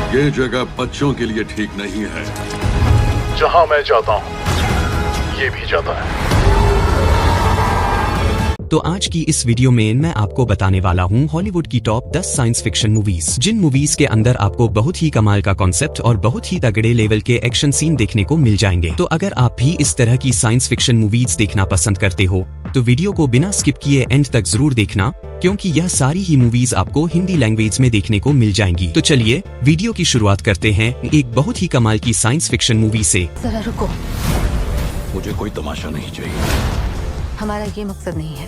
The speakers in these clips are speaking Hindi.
ये जगह बच्चों के लिए ठीक नहीं है। जहां मैं जाता हूं ये भी जाता है। तो आज की इस वीडियो में मैं आपको बताने वाला हूँ हॉलीवुड की टॉप 10 साइंस फिक्शन मूवीज, जिन मूवीज के अंदर आपको बहुत ही कमाल का कॉन्सेप्ट और बहुत ही तगड़े लेवल के एक्शन सीन देखने को मिल जाएंगे। तो अगर आप भी इस तरह की साइंस फिक्शन मूवीज देखना पसंद करते हो तो वीडियो को बिना स्किप किए एंड तक जरूर देखना, क्योंकि यह सारी ही मूवीज आपको हिंदी लैंग्वेज में देखने को मिल जाएंगी। तो चलिए वीडियो की शुरुआत करते हैं एक बहुत ही कमाल की साइंस फिक्शन मूवी से। जरा रुको, मुझे कोई तमाशा नहीं चाहिए। हमारा ये मकसद नहीं है।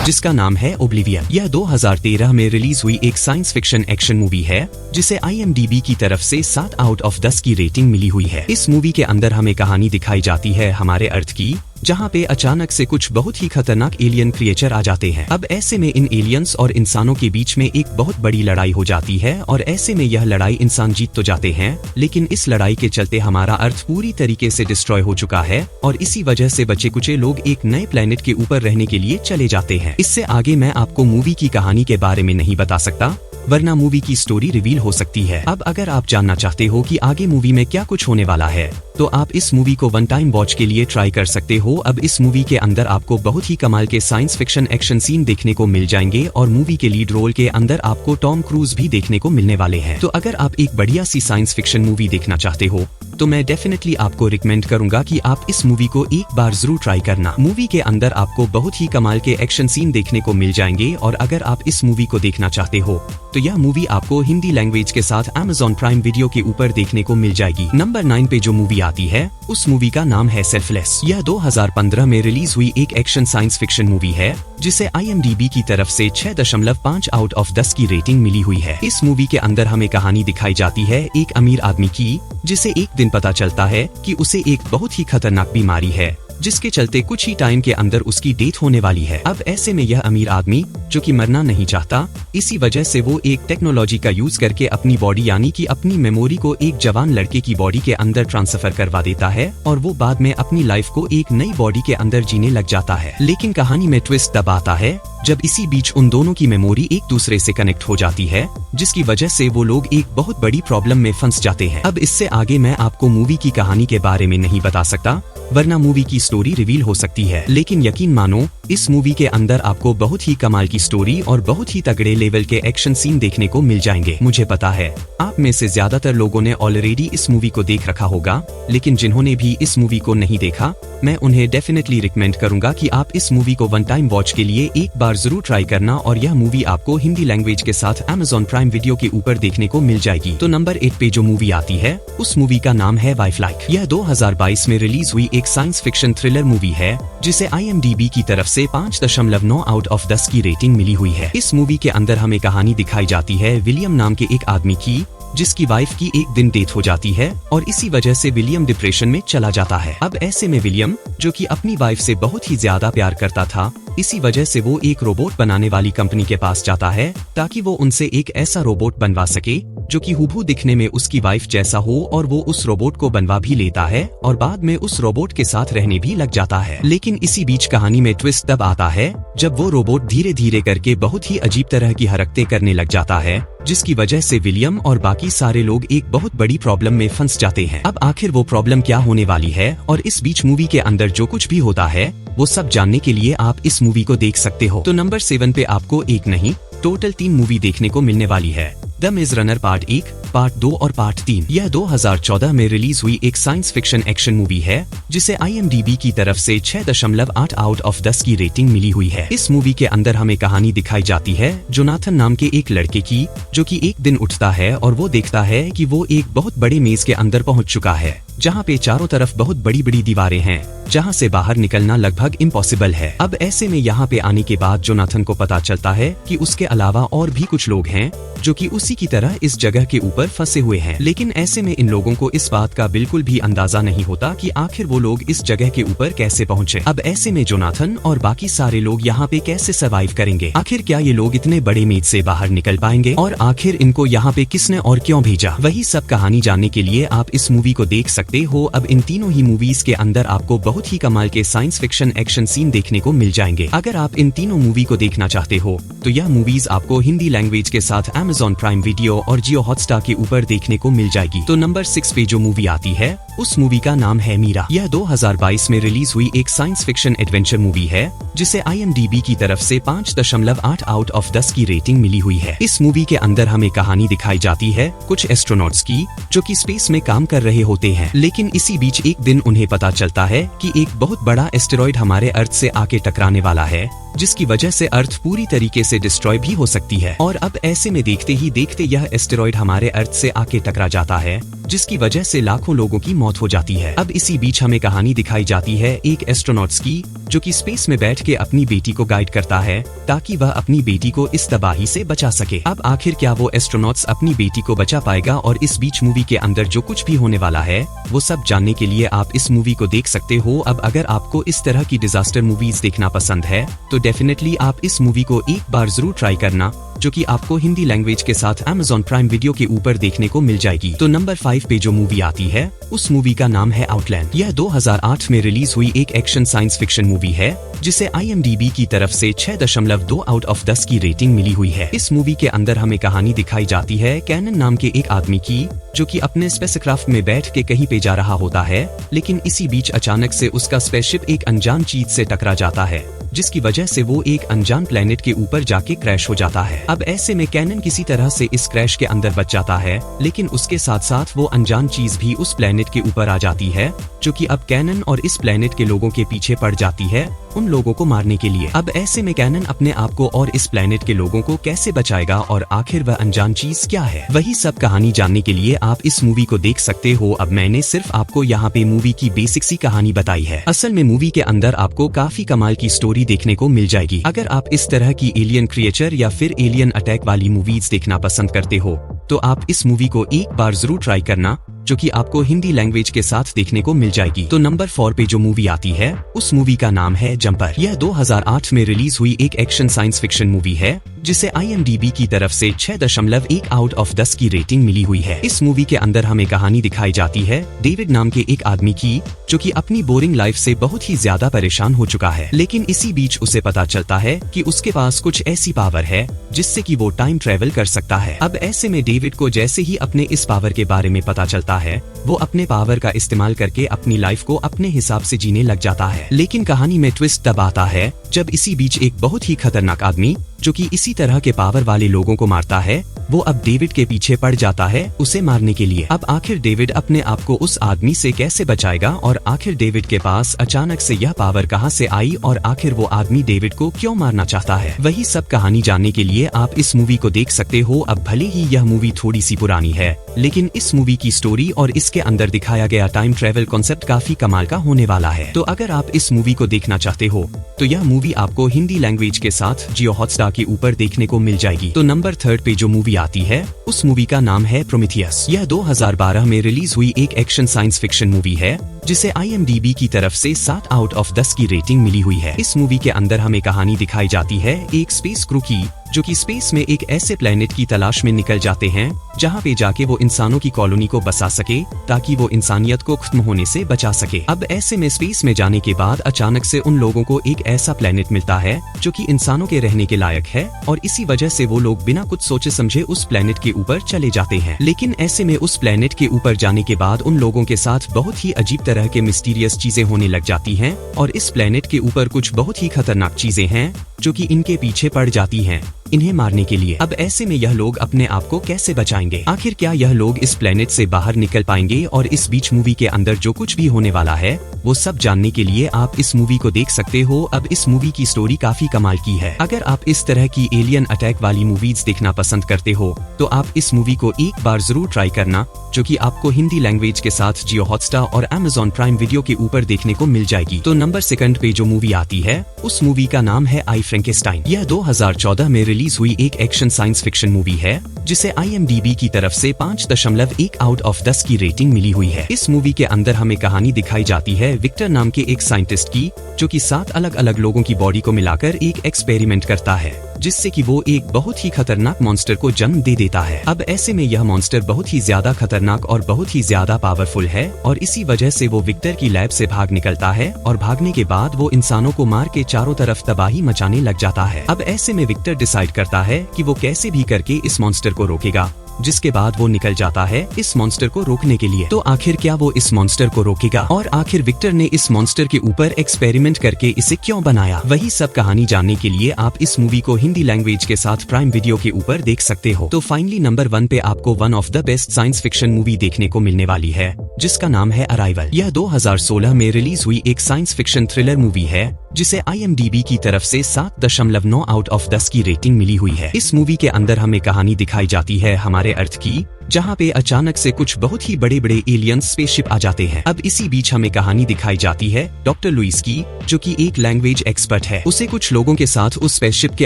जिसका नाम है ओब्लिवियन। यह 2013 में रिलीज हुई एक साइंस फिक्शन एक्शन मूवी है जिसे IMDb की तरफ से 7 आउट ऑफ 10 की रेटिंग मिली हुई है। इस मूवी के अंदर हमें कहानी दिखाई जाती है हमारे अर्थ की, जहाँ पे अचानक से कुछ बहुत ही खतरनाक एलियन क्रिएचर आ जाते हैं। अब ऐसे में इन एलियंस और इंसानों के बीच में एक बहुत बड़ी लड़ाई हो जाती है और ऐसे में यह लड़ाई इंसान जीत तो जाते हैं, लेकिन इस लड़ाई के चलते हमारा अर्थ पूरी तरीके से डिस्ट्रॉय हो चुका है और इसी वजह से बचे कुचे लोग एक नए प्लेनेट के ऊपर रहने के लिए चले जाते हैं। इससे आगे मैं आपको मूवी की कहानी के बारे में नहीं बता सकता, वरना मूवी की स्टोरी रिवील हो सकती है। अब अगर आप जानना चाहते हो कि आगे मूवी में क्या कुछ होने वाला है तो आप इस मूवी को वन टाइम वॉच के लिए ट्राई कर सकते हो। अब इस मूवी के अंदर आपको बहुत ही कमाल के साइंस फिक्शन एक्शन सीन देखने को मिल जाएंगे और मूवी के लीड रोल के अंदर आपको टॉम क्रूज भी देखने को मिलने वाले हैं। तो अगर आप एक बढ़िया सी साइंस फिक्शन मूवी देखना चाहते हो तो मैं डेफिनेटली आपको रिकमेंड करूंगा कि आप इस मूवी को एक बार जरूर ट्राई करना। मूवी के अंदर आपको बहुत ही कमाल के एक्शन सीन देखने को मिल जाएंगे और अगर आप इस मूवी को देखना चाहते हो तो यह मूवी आपको हिंदी लैंग्वेज के साथ Amazon प्राइम वीडियो के ऊपर देखने को मिल जाएगी। नंबर 9 पे जो मूवी आती है उस मूवी का नाम है सेल्फलेस। यह 2015 में रिलीज हुई एक एक्शन साइंस फिक्शन मूवी है जिसे IMDb की तरफ से 6.5 आउट ऑफ 10 की रेटिंग मिली हुई है। इस मूवी के अंदर हमें कहानी दिखाई जाती है एक अमीर आदमी की, जिसे एक दिन पता चलता है कि उसे एक बहुत ही खतरनाक बीमारी है जिसके चलते कुछ ही टाइम के अंदर उसकी डेथ होने वाली है। अब ऐसे में यह अमीर आदमी जो कि मरना नहीं चाहता, इसी वजह से वो एक टेक्नोलॉजी का यूज करके अपनी बॉडी यानी कि अपनी मेमोरी को एक जवान लड़के की बॉडी के अंदर ट्रांसफर करवा देता है और वो बाद में अपनी लाइफ को एक नई बॉडी के अंदर जीने लग जाता है। लेकिन कहानी में ट्विस्ट तब आता है जब इसी बीच उन दोनों की मेमोरी एक दूसरे से कनेक्ट हो जाती है, जिसकी वजह से वो लोग एक बहुत बड़ी प्रॉब्लम में फंस जाते हैं। अब इससे आगे मैं आपको मूवी की कहानी के बारे में नहीं बता सकता, वरना मूवी की स्टोरी रिवील हो सकती है। लेकिन यकीन मानो इस मूवी के अंदर आपको बहुत ही कमाल की स्टोरी और बहुत ही तगड़े लेवल के एक्शन सीन देखने को मिल जाएंगे। मुझे पता है आप में से ज्यादातर लोगों ने ऑलरेडी इस मूवी को देख रखा होगा, लेकिन जिन्होंने भी इस मूवी को नहीं देखा मैं उन्हें डेफिनेटली रिकमेंड करूंगा कि आप इस मूवी को वन टाइम वॉच के लिए एक बार जरूर ट्राई करना और यह मूवी आपको हिंदी लैंग्वेज के साथ Amazon प्राइम वीडियो के ऊपर देखने को मिल जाएगी। तो नंबर 8 पे जो मूवी आती है उस मूवी का नाम है वाइफ लाइक। यह 2022 में रिलीज हुई एक साइंस फिक्शन थ्रिलर मूवी है जिसे IMDb की तरफ से 5.9 आउट ऑफ 10 की रेटिंग मिली हुई है। इस मूवी के अंदर हमें कहानी दिखाई जाती है विलियम नाम के एक आदमी की, जिसकी वाइफ की एक दिन डेथ हो जाती है और इसी वजह से विलियम डिप्रेशन में चला जाता है। अब ऐसे में विलियम जो कि अपनी वाइफ से बहुत ही ज्यादा प्यार करता था, इसी वजह से वो एक रोबोट बनाने वाली कंपनी के पास जाता है ताकि वो उनसे एक ऐसा रोबोट बनवा सके जो कि हूबहू दिखने में उसकी वाइफ जैसा हो, और वो उस रोबोट को बनवा भी लेता है और बाद में उस रोबोट के साथ रहने भी लग जाता है। लेकिन इसी बीच कहानी में ट्विस्ट तब आता है जब वो रोबोट धीरे धीरे करके बहुत ही अजीब तरह की हरकतें करने लग जाता है, जिसकी वजह से विलियम और बाकी सारे लोग एक बहुत बड़ी प्रॉब्लम में फंस जाते हैं। अब आखिर वो प्रॉब्लम क्या होने वाली है और इस बीच मूवी के अंदर जो कुछ भी होता है वो सब जानने के लिए आप इस मूवी को देख सकते हो। तो नंबर 7 पे आपको एक नहीं टोटल 3 मूवी देखने को मिलने वाली है। द मेज रनर पार्ट 1, पार्ट 2 और पार्ट 3। यह 2014 में रिलीज हुई एक साइंस फिक्शन एक्शन मूवी है जिसे IMDb की तरफ से 6.8 आउट ऑफ 10 की रेटिंग मिली हुई है। इस मूवी के अंदर हमें कहानी दिखाई जाती है जोनाथन नाम के एक लड़के की, जो कि एक दिन उठता है और वो देखता है कि वो एक बहुत बड़े मेज के अंदर पहुंच चुका है, जहां पे चारों तरफ बहुत बड़ी बड़ी दीवारें हैं, जहां से बाहर निकलना लगभग इम्पॉसिबल है। अब ऐसे में यहाँ पे आने के बाद जोनाथन को पता चलता है कि उसके अलावा और भी कुछ लोग हैं जो कि उसी की तरह इस जगह के ऊपर फंसे हुए हैं। लेकिन ऐसे में इन लोगों को इस बात का बिल्कुल भी अंदाजा नहीं होता कि आखिर वो लोग इस जगह के ऊपर कैसे पहुँचे। अब ऐसे में जोनाथन और बाकी सारे लोग यहाँ पे कैसे सर्वाइव करेंगे? आखिर क्या ये लोग इतने बड़े मेज से बाहर निकल पाएंगे? और आखिर इनको यहाँ पे किसने और क्यों भेजा? वही सब कहानी जानने के लिए आप इस मूवी को देख सकते सकते हो। अब इन तीनों ही मूवीज के अंदर आपको बहुत ही कमाल के साइंस फिक्शन एक्शन सीन देखने को मिल जाएंगे। अगर आप इन तीनों मूवी को देखना चाहते हो तो यह मूवीज आपको हिंदी लैंग्वेज के साथ Amazon प्राइम वीडियो और जियो हॉटस्टार के ऊपर देखने को मिल जाएगी। तो नंबर 6 पे जो मूवी आती है उस मूवी का नाम है मीरा। यह 2022 में रिलीज हुई एक साइंस फिक्शन एडवेंचर मूवी है जिसे IMDb की तरफ से 5.8 आउट ऑफ 10 की रेटिंग मिली हुई है। इस मूवी के अंदर हमें कहानी दिखाई जाती है कुछ एस्ट्रोनॉट्स की जो कि स्पेस में काम कर रहे होते हैं, लेकिन इसी बीच एक दिन उन्हें पता चलता है कि एक बहुत बड़ा एस्टेरॉइड हमारे अर्थ से आके टकराने वाला है, जिसकी वजह से अर्थ पूरी तरीके से डिस्ट्रॉय भी हो सकती है। और अब ऐसे में देखते ही देखते यह एस्टेरॉइड हमारे अर्थ से आके टकरा जाता है, जिसकी वजह से लाखों लोगों की मौत हो जाती है। अब इसी बीच हमें कहानी दिखाई जाती है एक एस्ट्रोनॉट्स की जो कि स्पेस में बैठ के अपनी बेटी को गाइड करता है ताकि वह अपनी बेटी को इस तबाही से बचा सके। अब आखिर क्या वो एस्ट्रोनॉट्स अपनी बेटी को बचा पाएगा और इस बीच मूवी के अंदर जो कुछ भी होने वाला है वो सब जानने के लिए आप इस मूवी को देख सकते हो। अब अगर आपको इस तरह की डिजास्टर मूवीज देखना पसंद है तो डेफिनेटली आप इस मूवी को एक बार जरूर ट्राई करना, जो कि आपको हिंदी लैंग्वेज के साथ Amazon प्राइम वीडियो के ऊपर देखने को मिल जाएगी। तो नंबर 5 पे जो मूवी आती है उस मूवी का नाम है आउटलैंड। यह 2008 में रिलीज हुई एक एक्शन साइंस फिक्शन मूवी है जिसे IMDb की तरफ से 6.2 आउट ऑफ 10 की रेटिंग मिली हुई है। इस मूवी के अंदर हमें कहानी दिखाई जाती है कैनन नाम के एक आदमी की जो कि अपने स्पेसक्राफ्ट में बैठ के कहीं पे जा रहा होता है, लेकिन इसी बीच अचानक से उसका स्पेसशिप एक अनजान चीज से टकरा जाता है, जिसकी वजह से वो एक अनजान प्लेनेट के ऊपर जाके क्रैश हो जाता है। अब ऐसे में कैनन किसी तरह से इस क्रैश के अंदर बच जाता है, लेकिन उसके साथ साथ वो अनजान चीज भी उस प्लेनेट के ऊपर आ जाती है, जो कि अब कैनन और इस प्लेनेट के लोगों के पीछे पड़ जाती है उन लोगों को मारने के लिए। अब ऐसे में कैनन अपने आप को और इस प्लेनेट के लोगों को कैसे बचाएगा और आखिर वह अनजान चीज क्या है, वही सब कहानी जानने के लिए आप इस मूवी को देख सकते हो। अब मैंने सिर्फ आपको यहाँ पे मूवी की बेसिक सी कहानी बताई है, असल में मूवी के अंदर आपको काफी कमाल की स्टोरी देखने को मिल जाएगी। अगर आप इस तरह की एलियन क्रिएचर या फिर एलियन अटैक वाली मूवीज देखना पसंद करते हो तो आप इस मूवी को एक बार जरूर ट्राई करना, जो कि आपको हिंदी लैंग्वेज के साथ देखने को मिल जाएगी। तो नंबर 4 पे जो मूवी आती है उस मूवी का नाम है जंपर। यह 2008 में रिलीज हुई एक एक्शन साइंस फिक्शन मूवी है जिसे IMDb की तरफ से 6.1 आउट ऑफ 10 की रेटिंग मिली हुई है। इस मूवी के अंदर हमें कहानी दिखाई जाती है डेविड नाम के एक आदमी की जो कि अपनी बोरिंग लाइफ से बहुत ही ज्यादा परेशान हो चुका है, लेकिन इसी बीच उसे पता चलता है कि उसके पास कुछ ऐसी पावर है जिससे कि वो टाइम ट्रेवल कर सकता है। अब ऐसे में डेविड को जैसे ही अपने इस पावर के बारे में पता चलता है वो अपने पावर का इस्तेमाल करके अपनी लाइफ को अपने हिसाब से जीने लग जाता है। लेकिन कहानी में ट्विस्ट तब आता है जब इसी बीच एक बहुत ही खतरनाक आदमी जो कि इसी तरह के पावर वाले लोगों को मारता है वो अब डेविड के पीछे पड़ जाता है उसे मारने के लिए। अब आखिर डेविड अपने आप को उस आदमी से कैसे बचाएगा और आखिर डेविड के पास अचानक से यह पावर कहां से आई और आखिर वो आदमी डेविड को क्यों मारना चाहता है, वही सब कहानी जानने के लिए आप इस मूवी को देख सकते हो। अब भले ही यह मूवी थोड़ी सी पुरानी है, लेकिन इस मूवी की स्टोरी और इसके अंदर दिखाया गया टाइम ट्रेवल कॉन्सेप्ट काफी कमाल का होने वाला है। तो अगर आप इस मूवी को देखना चाहते हो तो यह मूवी आपको हिंदी लैंग्वेज के साथ जियो हॉटस्टार के ऊपर देखने को मिल जाएगी। तो नंबर 3 पे जो मूवी आती है उस मूवी का नाम है प्रोमीथियस। यह 2012 में रिलीज हुई एक एक्शन साइंस फिक्शन मूवी है जिसे IMDb की तरफ से 7 आउट ऑफ 10 की रेटिंग मिली हुई है। इस मूवी के अंदर हमें कहानी दिखाई जाती है एक स्पेस क्रू की जो कि स्पेस में एक ऐसे प्लेनेट की तलाश में निकल जाते हैं जहां पे जाके वो इंसानों की कॉलोनी को बसा सके ताकि वो इंसानियत को खत्म होने से बचा सके। अब ऐसे में स्पेस में जाने के बाद अचानक से उन लोगों को एक ऐसा प्लेनेट मिलता है जो कि इंसानों के रहने के लायक है और इसी वजह से वो लोग बिना कुछ सोचे समझे उस प्लेनेट के ऊपर चले जाते हैं। लेकिन ऐसे में उस प्लेनेट के ऊपर जाने के बाद उन लोगों के साथ बहुत ही अजीब तरह के मिस्टीरियस चीजें होने लग जाती हैं और इस प्लेनेट के ऊपर कुछ बहुत ही खतरनाक चीजें हैं जो कि इनके पीछे पड़ जाती हैं इन्हें मारने के लिए। अब ऐसे में यह लोग अपने आप को कैसे बचाएंगे, आखिर क्या यह लोग इस प्लेनेट से बाहर निकल पाएंगे और इस बीच मूवी के अंदर जो कुछ भी होने वाला है वो सब जानने के लिए आप इस मूवी को देख सकते हो। अब इस मूवी की स्टोरी काफी कमाल की है। अगर आप इस तरह की एलियन अटैक वाली मूवीज देखना पसंद करते हो तो आप इस मूवी को एक बार जरूर ट्राई करना, जो कि आपको हिंदी लैंग्वेज के साथ जियो हॉटस्टार और Amazon प्राइम वीडियो के ऊपर देखने को मिल जाएगी। तो नंबर 2 पे जो मूवी आती है उस मूवी का नाम है आई फ्रैंकेस्टाइन। यह 2014 में रिलीज हुई एक एक्शन साइंस फिक्शन मूवी है जिसे IMDb की तरफ से 5.1 आउट ऑफ 10 की रेटिंग मिली हुई है। इस मूवी के अंदर हमें कहानी दिखाई जाती है विक्टर नाम के एक साइंटिस्ट की जो कि 7 अलग अलग लोगों की बॉडी को मिलाकर एक एक्सपेरिमेंट करता है जिससे कि वो एक बहुत ही खतरनाक मॉन्स्टर को जन्म दे देता है। अब ऐसे में यह मॉन्स्टर बहुत ही ज्यादा खतरनाक और बहुत ही ज्यादा पावरफुल है और इसी वजह से वो विक्टर की लैब से भाग निकलता है और भागने के बाद वो इंसानों को मार के चारों तरफ तबाही मचाने लग जाता है। अब ऐसे में विक्टर डिसाइड करता है कि वो कैसे भी करके इस मॉन्स्टर को रोकेगा, जिसके बाद वो निकल जाता है इस मॉन्स्टर को रोकने के लिए। तो आखिर क्या वो इस मॉन्स्टर को रोकेगा और आखिर विक्टर ने इस मॉन्स्टर के ऊपर एक्सपेरिमेंट करके इसे क्यों बनाया, वही सब कहानी जानने के लिए आप इस मूवी को हिंदी लैंग्वेज के साथ प्राइम वीडियो के ऊपर देख सकते हो। तो फाइनली नंबर 1 पे आपको one of the best science fiction movie देखने को मिलने वाली है, जिसका नाम है अराइवल। यह 2016 में रिलीज हुई एक साइंस फिक्शन थ्रिलर मूवी है जिसे IMDb की तरफ से 7.9 आउट ऑफ 10 की रेटिंग मिली हुई है। इस मूवी के अंदर हमें कहानी दिखाई जाती है हमारे अर्थ की, जहाँ पे अचानक से कुछ बहुत ही बड़े बड़े एलियंस स्पेसशिप आ जाते हैं। अब इसी बीच हमें कहानी दिखाई जाती है डॉक्टर लुइस की, जो कि एक लैंग्वेज एक्सपर्ट है। उसे कुछ लोगों के साथ उस स्पेसशिप के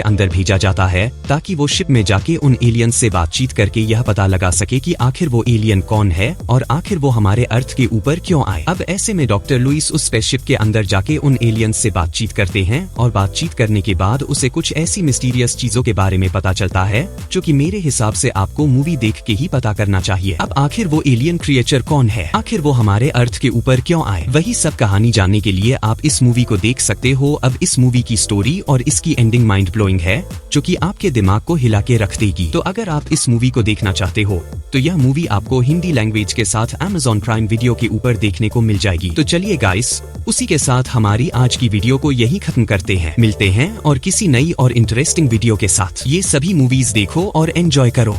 अंदर भेजा जाता है ताकि वो शिप में जाके उन एलियंस से बातचीत करके यह पता लगा सके कि आखिर वो एलियन कौन है और आखिर वो हमारे अर्थ के ऊपर क्यों आए। अब ऐसे में डॉक्टर लुइस उस स्पेसशिप के अंदर जाके उन एलियंस से बातचीत करते हैं और बातचीत करने के बाद उसे कुछ ऐसी मिस्टीरियस चीजों के बारे में पता चलता है जो कि मेरे हिसाब से आपको मूवी देख के ही पता करना चाहिए। अब आखिर वो एलियन क्रिएचर कौन है, आखिर वो हमारे अर्थ के ऊपर क्यों आए, वही सब कहानी जानने के लिए आप इस मूवी को देख सकते हो। अब इस मूवी की स्टोरी और इसकी एंडिंग माइंड ब्लोइंग है, जो कि आपके दिमाग को हिला के रख देगी। तो अगर आप इस मूवी को देखना चाहते हो तो यह मूवी आपको हिंदी लैंग्वेज के साथ Amazon प्राइम वीडियो के ऊपर देखने को मिल जाएगी। तो चलिए गाइस, उसी के साथ हमारी आज की वीडियो को यही खत्म करते हैं। मिलते हैं और किसी नई और इंटरेस्टिंग वीडियो के साथ। ये सभी मूवीज देखो और एंजॉय करो।